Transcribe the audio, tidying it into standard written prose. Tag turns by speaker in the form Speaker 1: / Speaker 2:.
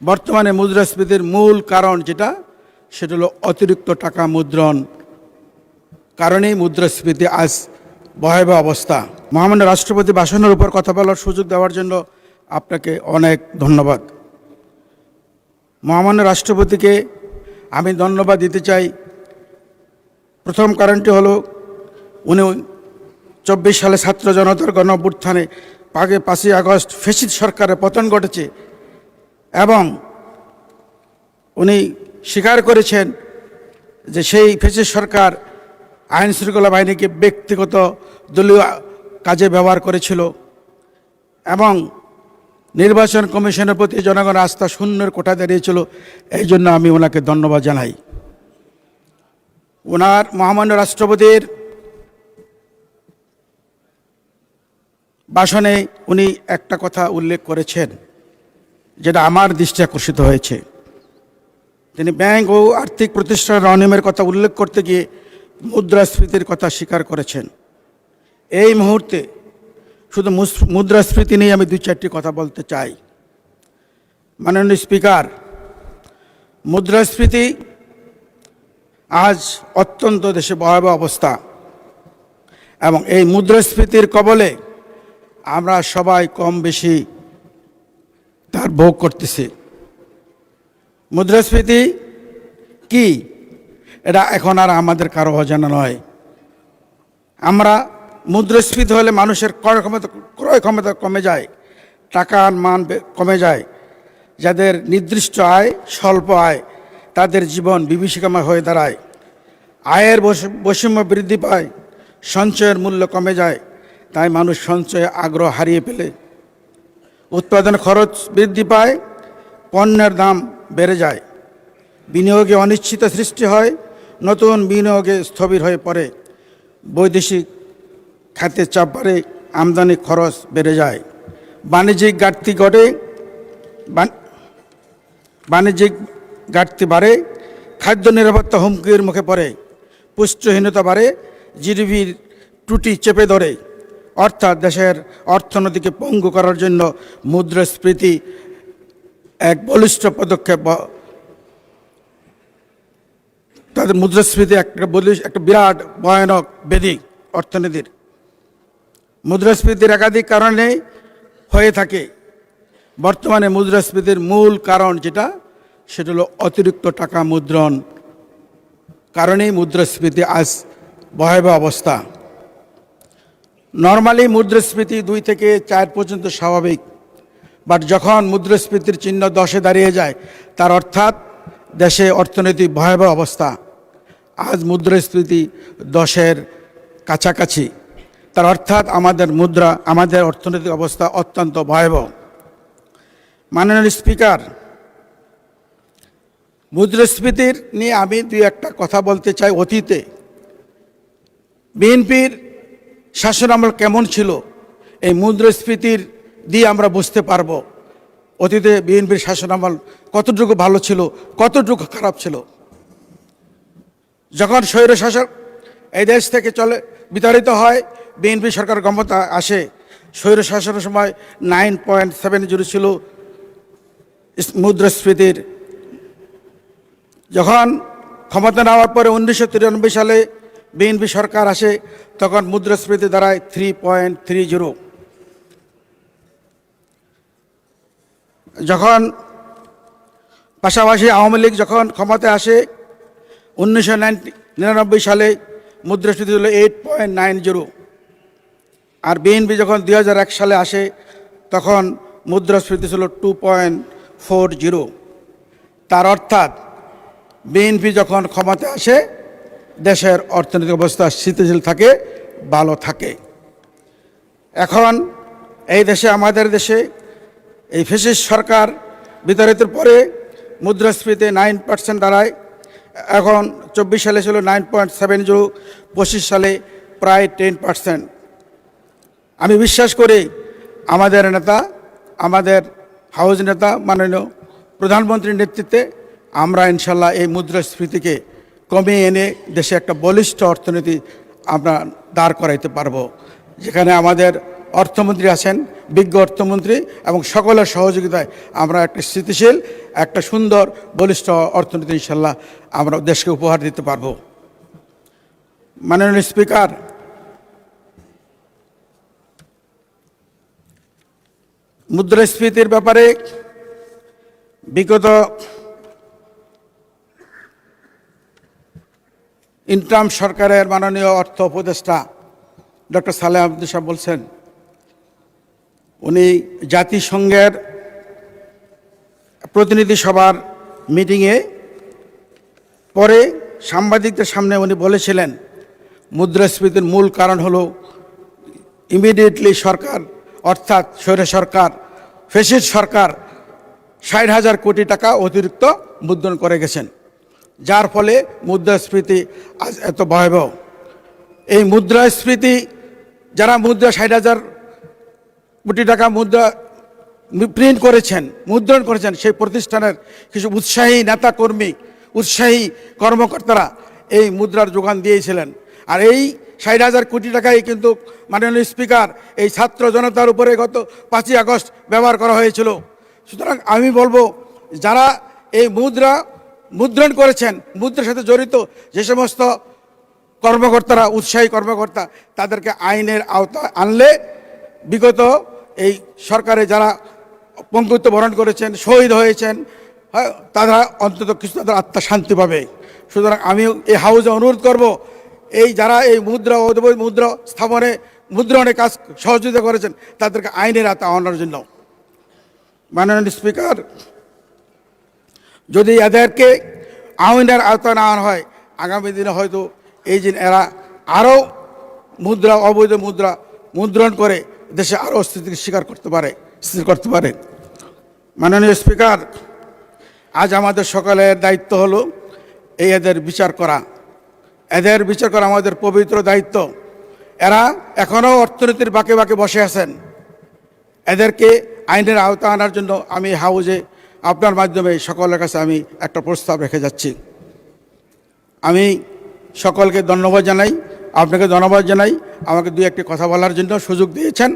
Speaker 1: বর্তমানে মুদ্রাস্ফীতির মূল কারণ যেটা সেটা হলো অতিরিক্ত টাকা মুদ্রণ কারণেই মুদ্রাস্ফীতি আজ ভয়াবহ অবস্থা। মহামান্য রাষ্ট্রপতি ভাষণের উপর কথা বলার সুযোগ দেওয়ার জন্য আপনাকে অনেক ধন্যবাদ। মহামান্য রাষ্ট্রপতিকে আমি ধন্যবাদ দিতে চাই। প্রথম কারণটি হলো উনি 24 সালে ছাত্র জনতার গণঅভ্যুত্থানে 5ই আগস্ট ফ্যাসিস্ট সরকারের পতন ঘটেছে এবং উনি স্বীকার করেছেন যে সেই ফ্যাসিস্ট সরকার আইন শৃঙ্খলা বাহিনীকে ব্যক্তিগত দলীয় কাজে ব্যবহার করেছিল এবং নির্বাচন কমিশনের প্রতি জনগণের আস্থা শূন্যের কোঠা দাঁড়িয়েছিল। এই জন্য আমি ওনাকে ধন্যবাদ জানাই। ওনার মহামান্য রাষ্ট্রপতির ভাষণে উনি একটা কথা উল্লেখ করেছেন যেটা আমার দৃষ্টি আকর্ষিত হয়েছে। তিনি ব্যাংক ও আর্থিক প্রতিষ্ঠানের অনিয়মের কথা উল্লেখ করতে গিয়ে মুদ্রাস্ফীতির কথা স্বীকার করেছেন। এই মুহূর্তে শুধু মুদ্রাস্ফীতি নিয়ে আমি 2-4টি কথা বলতে চাই। মাননীয় স্পিকার, মুদ্রাস্ফীতি আজ অত্যন্ত দেশে ভয়াবহ অবস্থা এবং এই মুদ্রাস্ফীতির কবলে আমরা সবাই কম বেশি তার ভোগ করতেছি। মুদ্রাস্ফীতি কি এটা এখন আর আমাদের কারো অজানা নয়। আমরা মুদ্রাস্ফীতি হলে মানুষের ক্রয় ক্ষমতা কমে যায়, টাকার মান কমে যায়। যাদের নির্দিষ্ট আয়, স্বল্প আয়, তাদের জীবন বিভীষিকাময় হয়ে দাঁড়ায়। আয়ের বৈষম্য বৃদ্ধি পায়, সঞ্চয়ের মূল্য কমে যায়। তাই মানুষ সঞ্চয়ে আগ্রহ হারিয়ে ফেলে। উৎপাদন খরচ বৃদ্ধি পায়, পণ্যের দাম বেড়ে যায়। বিনিয়োগে অনিশ্চিত সৃষ্টি হয়, নতুন বিনিয়োগে স্থবির হয়ে পড়ে। বৈদেশিক খাতে চাপ বাড়ে, আমদানি খরচ বেড়ে যায়। বাণিজ্যিক ঘাটতি বাড়ে, খাদ্য নিরাপত্তা হুমকির মুখে পড়ে। পুষ্টিহীনতা বাড়ে, জিডিপির ত্রুটি চেপে ধরে। অর্থাৎ দেশের অর্থনীতিকে পঙ্গু করার জন্য মুদ্রাস্ফীতি এক বলিষ্ঠ পদক্ষেপ। তাদের মুদ্রাস্ফীতি একটা বিরাট ভয়ানক ব্যাধি অর্থনীতির। মুদ্রাস্ফীতির একাধিক কারণে হয়ে থাকে। বর্তমানে মুদ্রাস্ফীতির মূল কারণ যেটা সেটা হলো অতিরিক্ত টাকা মুদ্রণ কারণেই মুদ্রাস্ফীতি আজ ভয়াবহ অবস্থা। নর্মালি মুদ্রাস্ফীতি 2 থেকে 4 পর্যন্ত স্বাভাবিক, বাট যখন মুদ্রাস্ফীতির চিহ্ন 10-এ দাঁড়িয়ে যায় তার অর্থাৎ দেশে অর্থনৈতিক ভয়াবহ অবস্থা। আজ মুদ্রাস্ফীতি 10-এর কাছাকাছি, তার অর্থাৎ আমাদের অর্থনৈতিক অবস্থা অত্যন্ত ভয়াবহ। মাননীয় স্পিকার, মুদ্রাস্ফীতির নিয়ে আমি 2-একটা কথা বলতে চাই। অতীতে বিএনপির শাসনামল কেমন ছিল এই মুদ্রাস্ফীতির দিয়ে আমরা বুঝতে পারবো অতীতে বিএনপির শাসনামল কতটুকু ভালো ছিল, কতটুকু খারাপ ছিল। যখন স্বৈরশাসক এই দেশ থেকে বিতাড়িত হয়, বিএনপি সরকার ক্ষমতা আসে, স্বৈরশাসনের সময় 9.70 ছিল মুদ্রাস্ফীতির। যখন ক্ষমতা নেওয়ার পরে 1993 সালে বিএনপি সরকার আসে, তখন মুদ্রাস্ফীতি দাঁড়ায় 3.30। যখন পাশাপাশি আওয়ামী লীগ যখন ক্ষমতায় আসে 1999 সালে মুদ্রাস্ফীতি হলো 8.90। আর বিএনপি যখন 2001 সালে আসে তখন মুদ্রাস্ফীতি ছিল 2.40। তার অর্থাৎ বিএনপি যখন ক্ষমতায় আসে দেশের অর্থনৈতিক অবস্থা স্থিতিশীল থাকে, ভালো থাকে। এখন এই দেশে, আমাদের দেশে এই ফ্যাসিস্ট সরকার বিতাড়িতের পরে মুদ্রাস্ফীতি 9% দাঁড়ায়। এখন 24 সালে ছিল 9.70, 25 সালে প্রায় 10%। আমি বিশ্বাস করি আমাদের নেতা, আমাদের হাউস নেতা মাননীয় প্রধানমন্ত্রীর নেতৃত্বে আমরা ইনশাল্লাহ এই মুদ্রাস্ফীতিকে কমিয়ে এনে দেশে একটা বলিষ্ঠ অর্থনীতি আমরা দাঁড় করাইতে পারবো, যেখানে আমাদের অর্থমন্ত্রী আছেন, বিজ্ঞ অর্থমন্ত্রী, এবং সকলের সহযোগিতায় আমরা একটা স্থিতিশীল, একটা সুন্দর বলিষ্ঠ অর্থনীতি ইনশাল্লাহ আমরা দেশকে উপহার দিতে পারব। মাননীয় স্পিকার, মুদ্রাস্ফীতির ব্যাপারে বিগত ইন্টারিম সরকারের মাননীয় অর্থ উপদেষ্টা ডক্টর সালেহ আহমেদ সাহেব বলছেন, উনি জাতিসংঘের প্রতিনিধি সভার মিটিংয়ে পরে সাংবাদিকদের সামনে উনি বলেছিলেন মুদ্রাস্ফীতির মূল কারণ হলো ইমিডিয়েটলি সরকার, অর্থাৎ স্বৈর সরকার, ফ্যাসিস্ট সরকার ৬০,০০০ কোটি টাকা অতিরিক্ত মুদ্রণ করে গেছেন, যার ফলে মুদ্রাস্ফীতি আজ এত ভয়াবহ। এই মুদ্রাস্ফীতি যারা ৬০,০০০ কোটি টাকা মুদ্রণ করেছেন সেই প্রতিষ্ঠানের কিছু উৎসাহী নেতাকর্মী, উৎসাহী কর্মকর্তারা এই মুদ্রার যোগান দিয়েছিলেন। আর এই ৬০,০০০ কোটি টাকাই কিন্তু মাননীয় স্পিকার এই ছাত্র জনতার উপরে গত ৫ই আগস্ট ব্যবহার করা হয়েছিল। সুতরাং আমি বলবো, যারা এই মুদ্রণ করেছেন, মুদ্রার সাথে জড়িত যে সমস্ত কর্মকর্তারা, উৎসাহী কর্মকর্তা, তাদেরকে আইনের আওতায় আনলে বিগত এই সরকারে যারা পঙ্গুত্ব বরণ করেছেন, শহীদ হয়েছেন, তারা অন্তত কিছু তাদের আত্মা শান্তি পাবে। সুতরাং আমি এই হাউসে অনুরোধ করব, এই যারা এই মুদ্রা স্থাপনে, মুদ্রণে কাজ সহযোগিতা করেছেন, তাদেরকে আইনের আওতায় আনার জন্য। মাননীয় স্পিকার, যদি এদেরকে আইনের আওতায় না আনা হয়, আগামী দিনে হয়তো এই যে এরা আরও অবৈধ মুদ্রণ করে দেশে আরও স্থিতি করতে পারে। মাননীয় স্পিকার, আজ আমাদের সকলের দায়িত্ব হলো এদের বিচার করা। এদের বিচার করা আমাদের পবিত্র দায়িত্ব। এরা এখনও অর্থনীতির বাঁকে বাঁকে বসে আছেন। এদেরকে আইনের আওতায় আনার জন্য আমি হাউজে আপনার মাধ্যমে সকলের কাছে আমি একটা প্রস্তাব রেখে যাচ্ছি। আমি সকলকে ধন্যবাদ জানাই, আপনাকে ধন্যবাদ জানাই আমাকে দুই একটি কথা বলার জন্য সুযোগ দিয়েছেন।